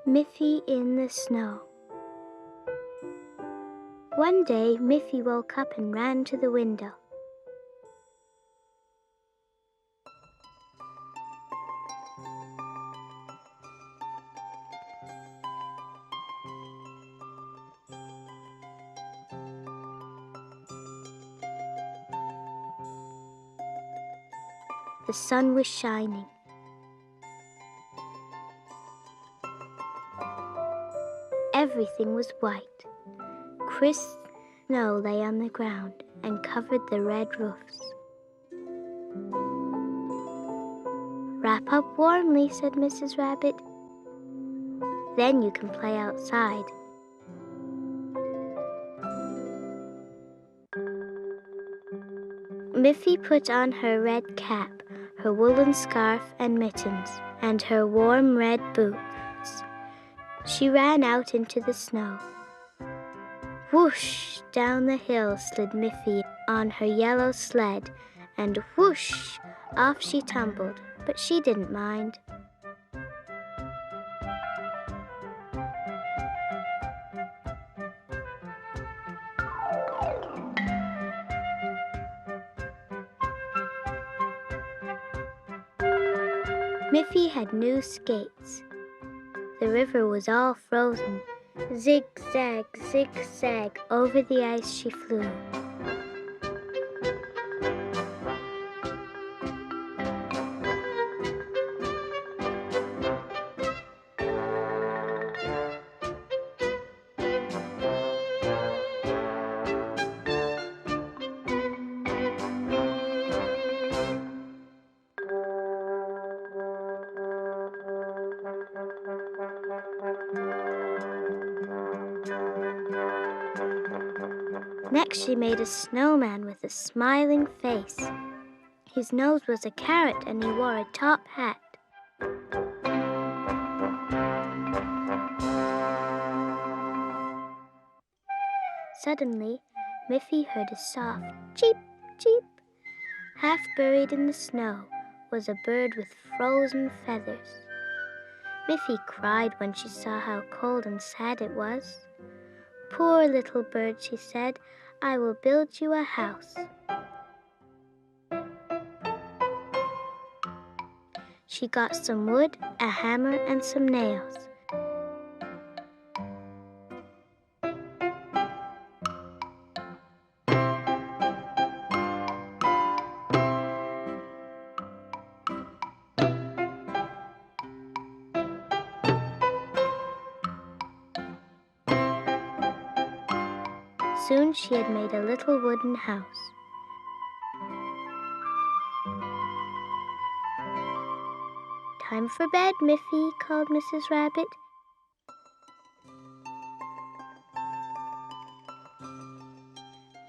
Miffy in the Snow. One day, Miffy woke up and ran to the window. The sun was shining. Everything was white. Crisp snow lay on the ground and covered the red roofs. "Wrap up warmly," said Mrs. Rabbit. "Then you can play outside." Miffy put on her red cap, her woolen scarf and mittens, and her warm red boots. She ran out into the snow. Whoosh! Down the hill slid Miffy on her yellow sled, and whoosh! Off she tumbled, but she didn't mind. Miffy had new skates. The river was all frozen. Zig-zag, zig-zag, over the ice she flew. Next she made a snowman with a smiling face. His nose was a carrot and he wore a top hat. Suddenly, Miffy heard a soft cheep, cheep. Half buried in the snow was a bird with frozen feathers. Miffy cried when she saw how cold and sad it was. "Poor little bird," she said, "I will build you a house." She got some wood, a hammer, and some nails. Soon she had made a little wooden house. "Time for bed, Miffy," called Mrs. Rabbit.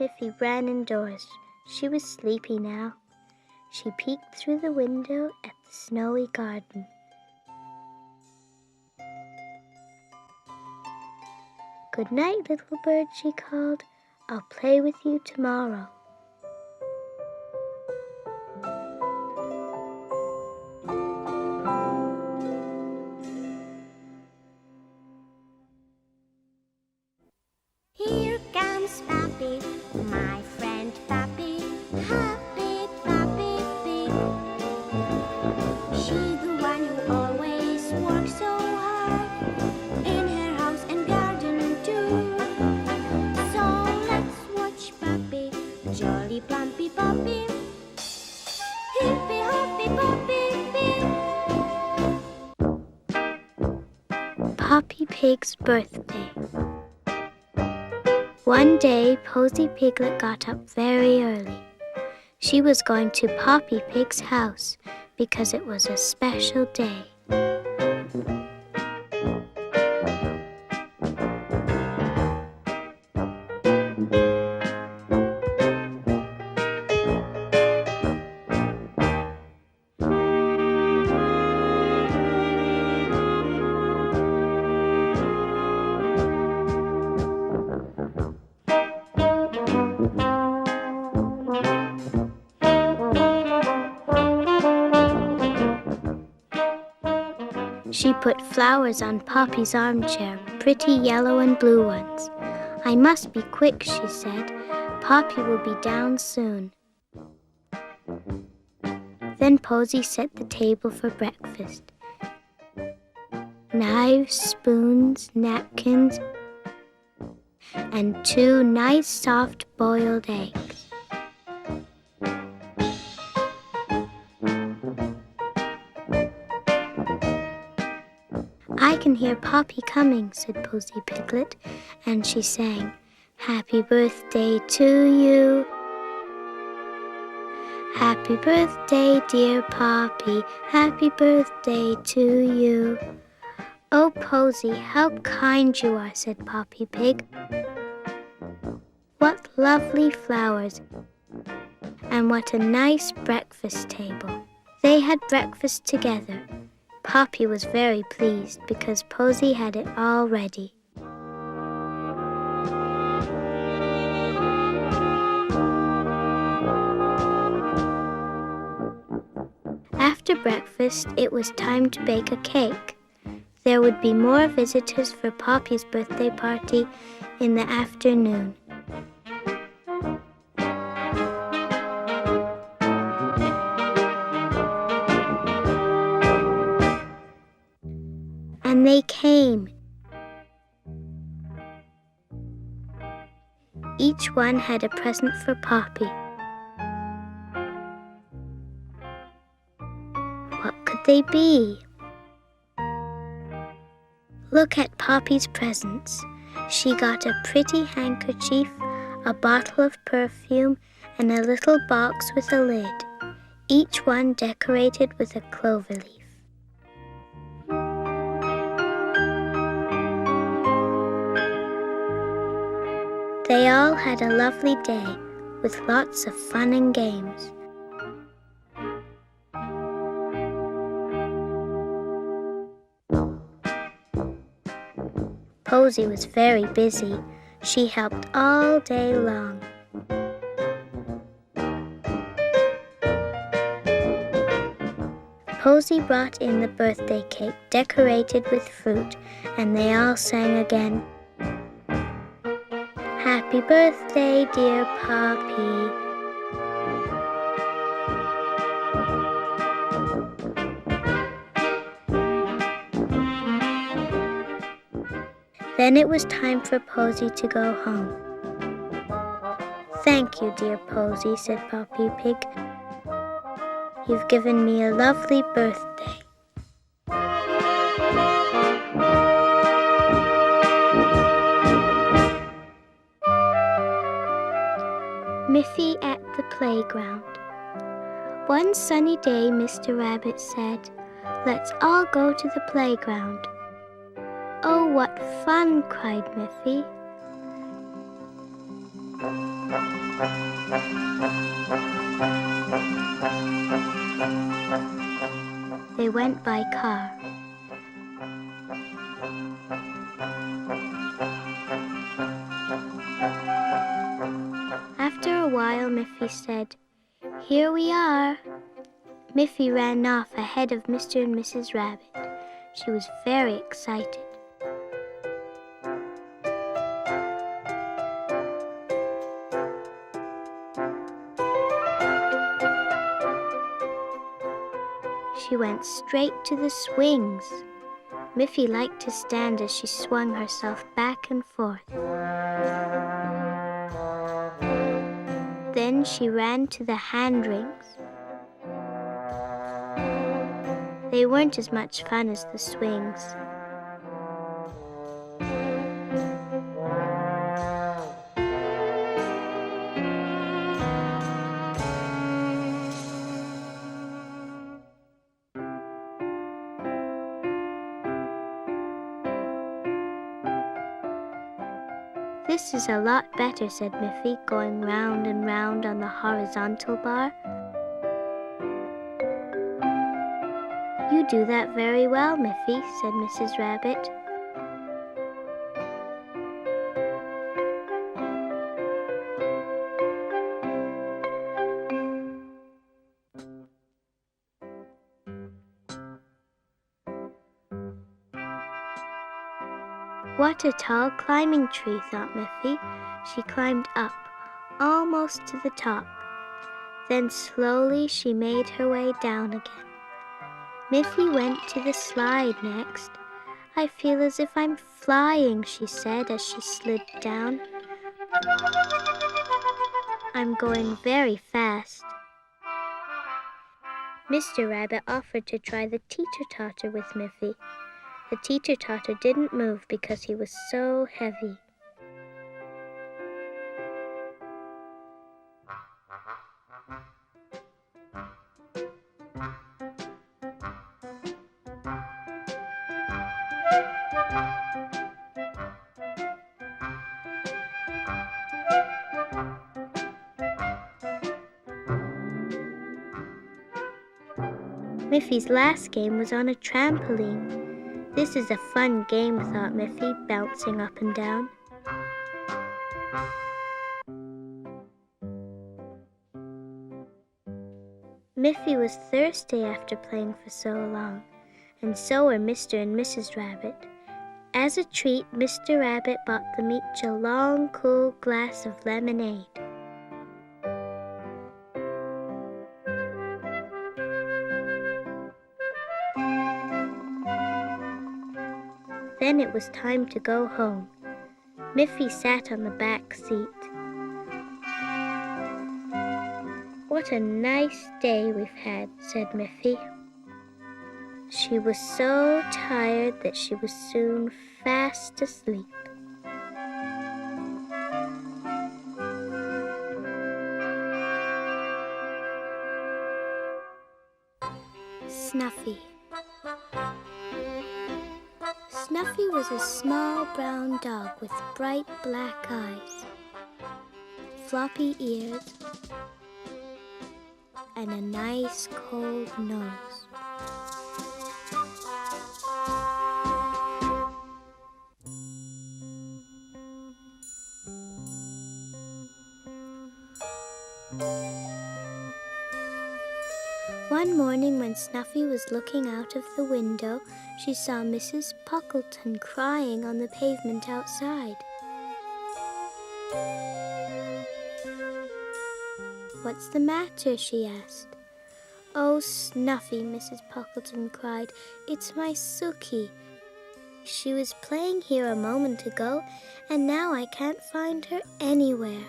Miffy ran indoors. She was sleepy now. She peeked through the window at the snowy garden. "Good night, little bird," she called. "I'll play with you tomorrow." Here comes Papi, my friend Papi, happy Papi Pig. She the one who always works so hard in her house and garden too. So let's watch Papi, jolly plumpy Papi, hippy hoppy Papi Pig. Poppy Pig's birthday. One day, Posy Piglet got up very early. She was going to Poppy Pig's house because it was a special day. She put flowers on Poppy's armchair, pretty yellow and blue ones. "I must be quick," she said. "Poppy will be down soon." Then Posy set the table for breakfast. Knives, spoons, napkins, and 2 nice soft boiled eggs. "I can hear Poppy coming," said Posy Piglet, and she sang, "Happy birthday to you. Happy birthday, dear Poppy. Happy birthday to you." "Oh, Posy, how kind you are," said Poppy Pig. "What lovely flowers, and what a nice breakfast table." They had breakfast together. Poppy was very pleased because Posy had it all ready. After breakfast, it was time to bake a cake. There would be more visitors for Poppy's birthday party in the afternoon. And they came. Each one had a present for Poppy. What could they be? Look at Poppy's presents. She got a pretty handkerchief, a bottle of perfume, and a little box with a lid, each one decorated with a clover leaf. They all had a lovely day with lots of fun and games. Posy was very busy. She helped all day long. Posy brought in the birthday cake decorated with fruit, and they all sang again, "Happy birthday, dear Poppy." Then it was time for Posy to go home. "Thank you, dear Posy," said Poppy Pig. "You've given me a lovely birthday." Miffy at the Playground. One sunny day, Mr. Rabbit said, "Let's all go to the playground." "Oh, what fun!" cried Miffy. They went by car. After a while, Miffy said, "Here we are." Miffy ran off ahead of Mr. and Mrs. Rabbit. She was very excited. She went straight to the swings. Miffy liked to stand as she swung herself back and forth. Then she ran to the hand rings. They weren't as much fun as the swings. "This is a lot better," said Miffy, going round and round on the horizontal bar. "You do that very well, Miffy," said Mrs. Rabbit. What a tall climbing tree, thought Miffy. She climbed up, almost to the top. Then slowly she made her way down again. Miffy went to the slide next. I feel as if I'm flying, she said as she slid down. I'm going very fast. Mr. Rabbit offered to try the teeter-totter with Miffy. The teeter-totter didn't move because he was so heavy. Miffy's last game was on a trampoline. This is a fun game, thought Miffy, bouncing up and down. Miffy was thirsty after playing for so long, and so were Mr. and Mrs. Rabbit. As a treat, Mr. Rabbit bought them each a long, cool glass of lemonade. Then it was time to go home. Miffy sat on the back seat. What a nice day we've had, said Miffy. She was so tired that she was soon fast asleep. Snuffy. Snuffy was a small brown dog with bright black eyes, floppy ears, and a nice cold nose. One morning when Snuffy was looking out of the window, she saw Mrs. Puckleton crying on the pavement outside. "What's the matter?" she asked. "Oh, Snuffy," Mrs. Puckleton cried, "it's my Sookie. She was playing here a moment ago, and now I can't find her anywhere."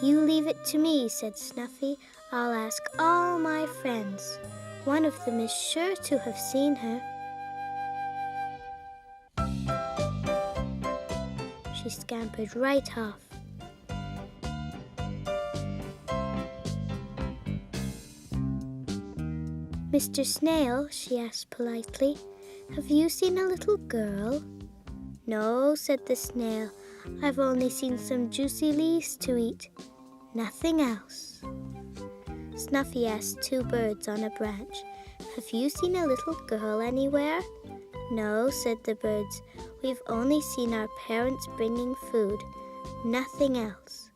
"You leave it to me," said Snuffy. "I'll ask all my friends. One of them is sure to have seen her." She scampered right off. "Mr. Snail," she asked politely, "have you seen a little girl?" "No," said the snail. "I've only seen some juicy leaves to eat. Nothing else." Snuffy asked two birds on a branch, "Have you seen a little girl anywhere?" "No," said the birds. "We've only seen our parents bringing food. Nothing else."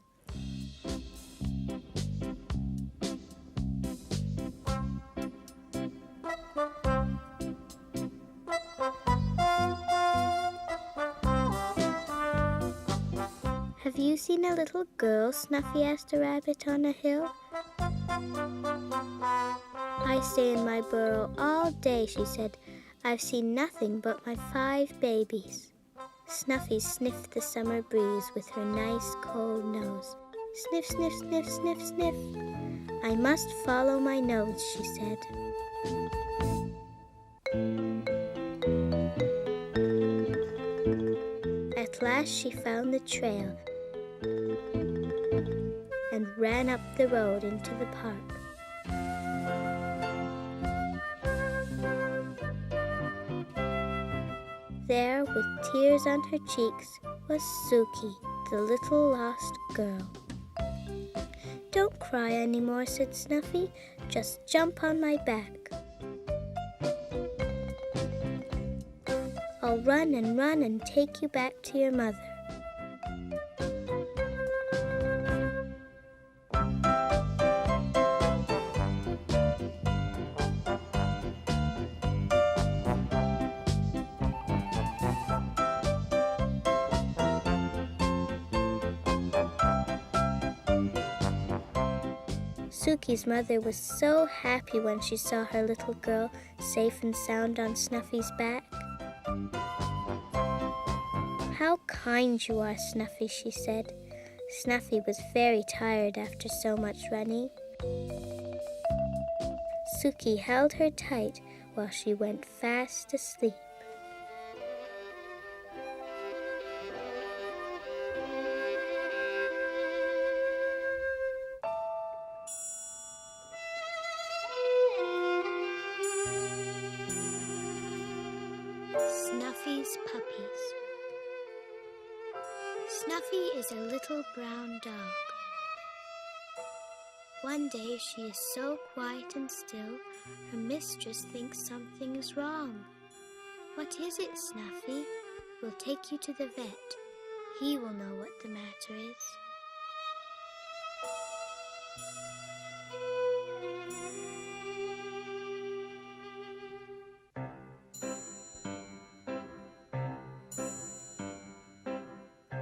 "Have you seen a little girl?" Snuffy asked a rabbit on a hill. "I stay in my burrow all day," she said. "I've seen nothing but my 5 babies." Snuffy sniffed the summer breeze with her nice cold nose. "Sniff, sniff, sniff, sniff, sniff. I must follow my nose," she said. At last she found the trail and ran up the road into the park. There, with tears on her cheeks, was Sookie, the little lost girl. "Don't cry anymore," said Snuffy. "Just jump on my back. I'll run and take you back to your mother." Suki's mother was so happy when she saw her little girl safe and sound on Snuffy's back. "How kind you are, Snuffy," she said. Snuffy was very tired after so much running. Suki held her tight while she went fast asleep. Snuffy's puppies. Snuffy is a little brown dog. One day she is so quiet and still, her mistress thinks something is wrong. "What is it, Snuffy? We'll take you to the vet. He will know what the matter is."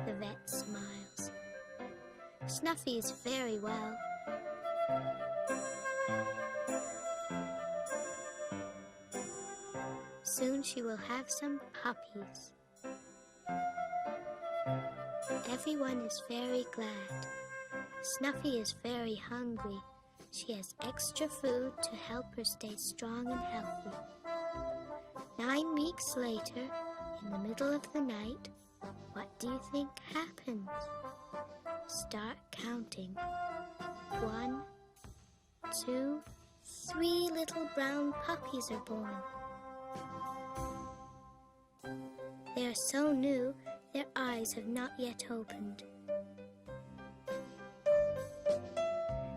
The vet smiles. Snuffy is very well. Soon she will have some puppies. Everyone is very glad. Snuffy is very hungry. She has extra food to help her stay strong and healthy. 9 weeks later, in the middle of the night, what do you think happens? Start counting. 1, 2, 3 little brown puppies are born. They are so new, their eyes have not yet opened.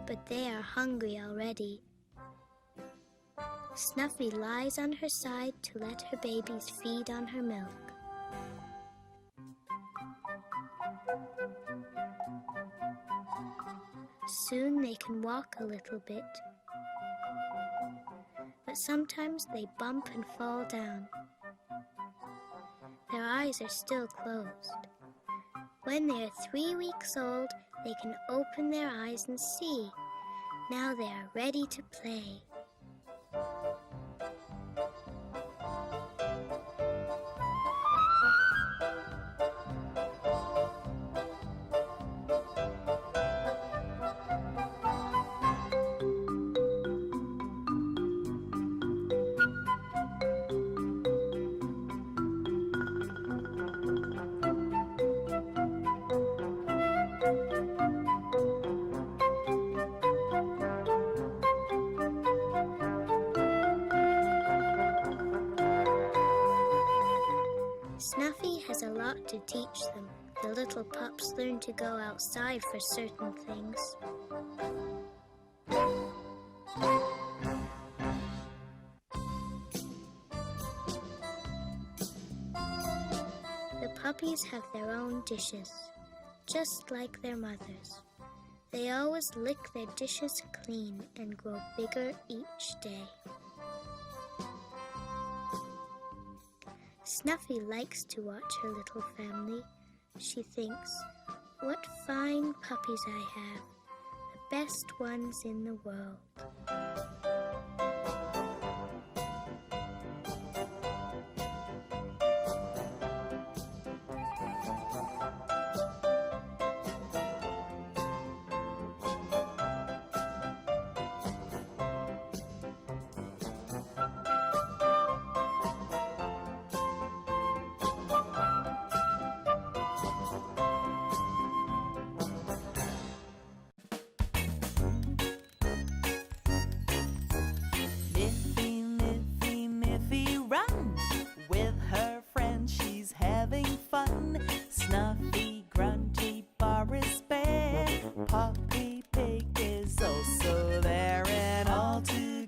But they are hungry already. Snuffy lies on her side to let her babies feed on her milk. Soon they can walk a little bit, but sometimes they bump and fall down. Their eyes are still closed. When they are 3 weeks old, they can open their eyes and see. Now they are ready to play. Snuffy has a lot to teach them. The little pups learn to go outside for certain things. The puppies have their own dishes, just like their mothers. They always lick their dishes clean and grow bigger each day. Snuffy likes to watch her little family. She thinks, "What fine puppies I have, the best ones in the world."